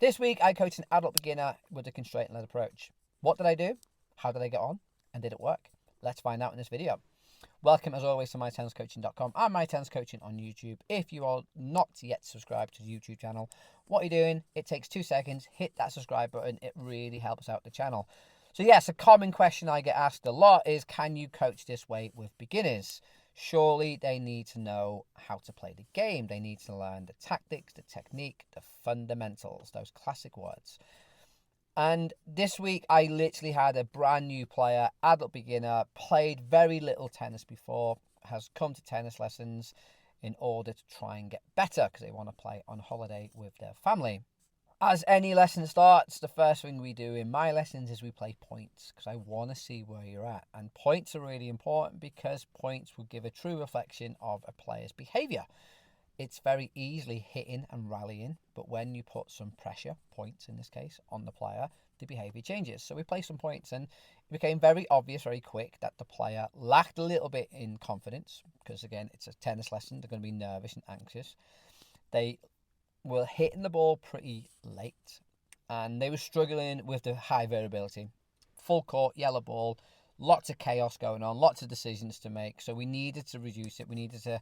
This week, I coached an adult beginner with a constraint-led approach. What did I do? How did I get on? And did it work? Let's find out in this video. Welcome, as always, to mytenniscoaching.com and My Tennis Coaching on YouTube. If you are not yet subscribed to the YouTube channel, what you're doing, it takes 2 seconds. Hit that subscribe button. It really helps out the channel. So yes, a common question I get asked a lot is, can you coach this way with beginners? Surely they need to know how to play the game. They need to learn the tactics, the technique, the fundamentals, those classic words. And this week, I literally had a brand new player, adult beginner, played very little tennis before, has come to tennis lessons in order to try and get better because they want to play on holiday with their family. As any lesson starts, the first thing we do in my lessons is we play points because I want to see where you're at. And points are really important because points will give a true reflection of a player's behaviour. It's very easily hitting and rallying, but when you put some pressure, points in this case, on the player, the behaviour changes. So we play some points, and it became very obvious very quick that the player lacked a little bit in confidence because, again, it's a tennis lesson. They're going to be nervous and anxious. They were hitting the ball pretty late, and they were struggling with the high variability. Full court, yellow ball, lots of chaos going on, lots of decisions to make. So we needed to reduce it. We needed to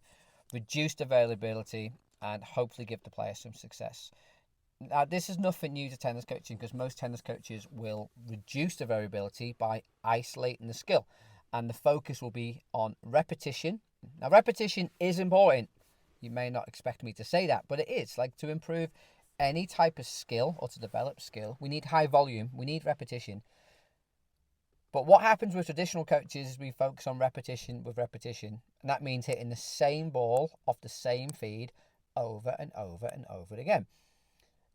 reduce the variability and hopefully give the player some success. Now, this is nothing new to tennis coaching because most tennis coaches will reduce the variability by isolating the skill, and the focus will be on repetition. Now, repetition is important. You may not expect me to say that, but it is. Like, to improve any type of skill or to develop skill, we need high volume, we need repetition. But what happens with traditional coaches is we focus on repetition with repetition, and that means hitting the same ball off the same feed over and over and over again.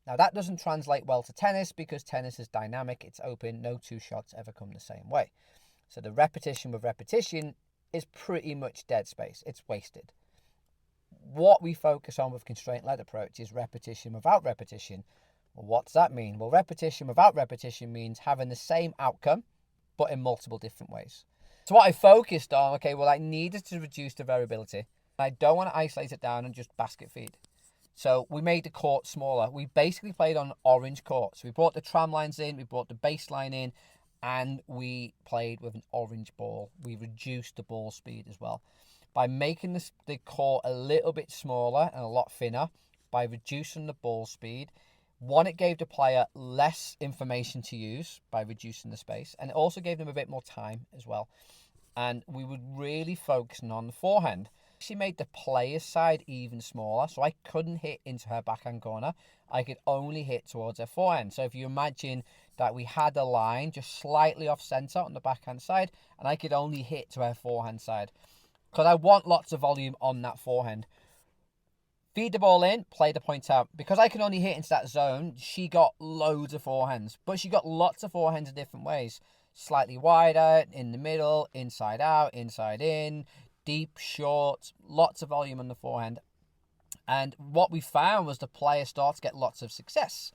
Now, that doesn't translate well to tennis because tennis is dynamic, it's open, no two shots ever come the same way. So the repetition with repetition is pretty much dead space, it's wasted. What we focus on with constraint-led approach is repetition without repetition. Well, what does that mean? Well, repetition without repetition means having the same outcome, but in multiple different ways. So what I focused on, I needed to reduce the variability. I don't want to isolate it down and just basket feed. So we made the court smaller. We basically played on orange court. So we brought the tram lines in, we brought the baseline in, and we played with an orange ball. We reduced the ball speed as well. By making the court a little bit smaller and a lot thinner, by reducing the ball speed, one, it gave the player less information to use by reducing the space, and it also gave them a bit more time as well. And we were really focusing on the forehand. She made the player's side even smaller, so I couldn't hit into her backhand corner. I could only hit towards her forehand. So if you imagine that we had a line just slightly off centre on the backhand side, and I could only hit to her forehand side, because I want lots of volume on that forehand. Feed the ball in, play the point out. Because I can only hit into that zone, she got loads of forehands. But she got lots of forehands in different ways. Slightly wider, in the middle, inside out, inside in, deep, short, lots of volume on the forehand. And what we found was the player started to get lots of success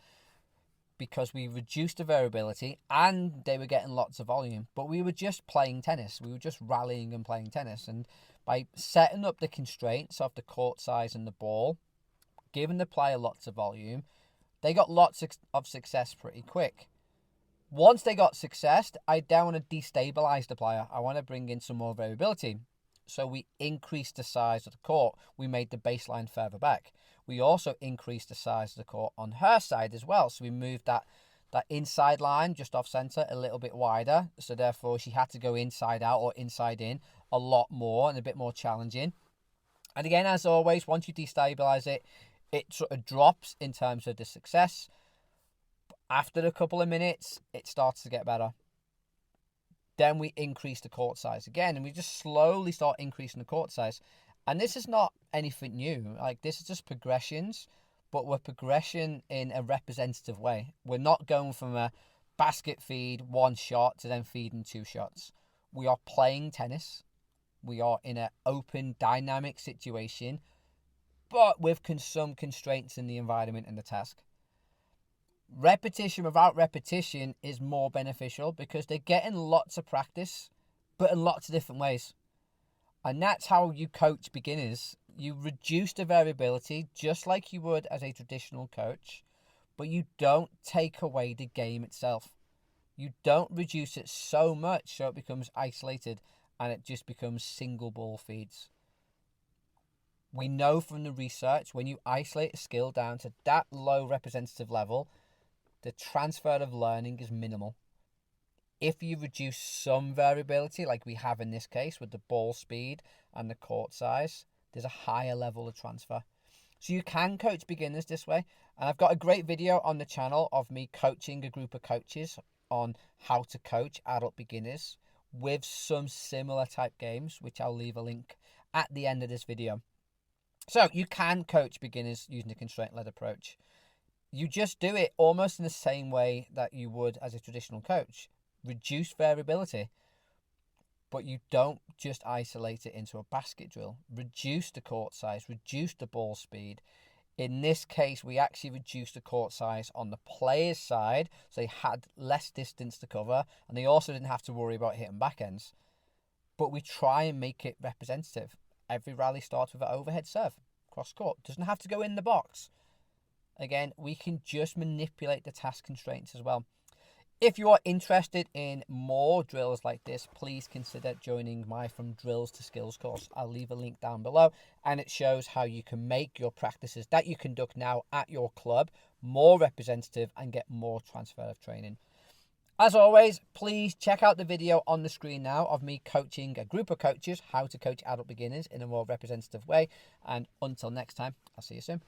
because we reduced the variability and they were getting lots of volume. But we were just playing tennis. We were just rallying and playing tennis. And by setting up the constraints of the court size and the ball, giving the player lots of volume, they got lots of success pretty quick. Once they got success, I don't want to destabilize the player. I want to bring in some more variability. So we increased the size of the court. We made the baseline further back. We also increased the size of the court on her side as well. So we moved that inside line just off centre a little bit wider. So therefore she had to go inside out or inside in a lot more and a bit more challenging. And again, as always, once you destabilize it, it sort of drops in terms of the success. After a couple of minutes, it starts to get better. Then we increase the court size again, and we just slowly start increasing the court size. And this is not anything new. Like, this is just progressions, but we're progression in a representative way. We're not going from a basket feed, one shot, to then feeding 2 shots. We are playing tennis. We are in an open, dynamic situation, but with some constraints in the environment and the task. Repetition without repetition is more beneficial because they're getting lots of practice, but in lots of different ways. And that's how you coach beginners. You reduce the variability just like you would as a traditional coach, but you don't take away the game itself. You don't reduce it so much so it becomes isolated and it just becomes single ball feeds. We know from the research, when you isolate a skill down to that low representative level, the transfer of learning is minimal. If you reduce some variability, like we have in this case with the ball speed and the court size, there's a higher level of transfer. So you can coach beginners this way. And I've got a great video on the channel of me coaching a group of coaches on how to coach adult beginners with some similar type games, which I'll leave a link at the end of this video. So you can coach beginners using a constraint-led approach. You just do it almost in the same way that you would as a traditional coach. Reduce variability, but you don't just isolate it into a basket drill. Reduce the court size, reduce the ball speed. In this case, we actually reduced the court size on the player's side, so they had less distance to cover, and they also didn't have to worry about hitting backends. But we try and make it representative. Every rally starts with an overhead serve, cross court. Doesn't have to go in the box. Again, we can just manipulate the task constraints as well. If you are interested in more drills like this, please consider joining my From Drills to Skills course. I'll leave a link down below, and it shows how you can make your practices that you conduct now at your club more representative and get more transfer of training. As always, please check out the video on the screen now of me coaching a group of coaches how to coach adult beginners in a more representative way. And until next time, I'll see you soon.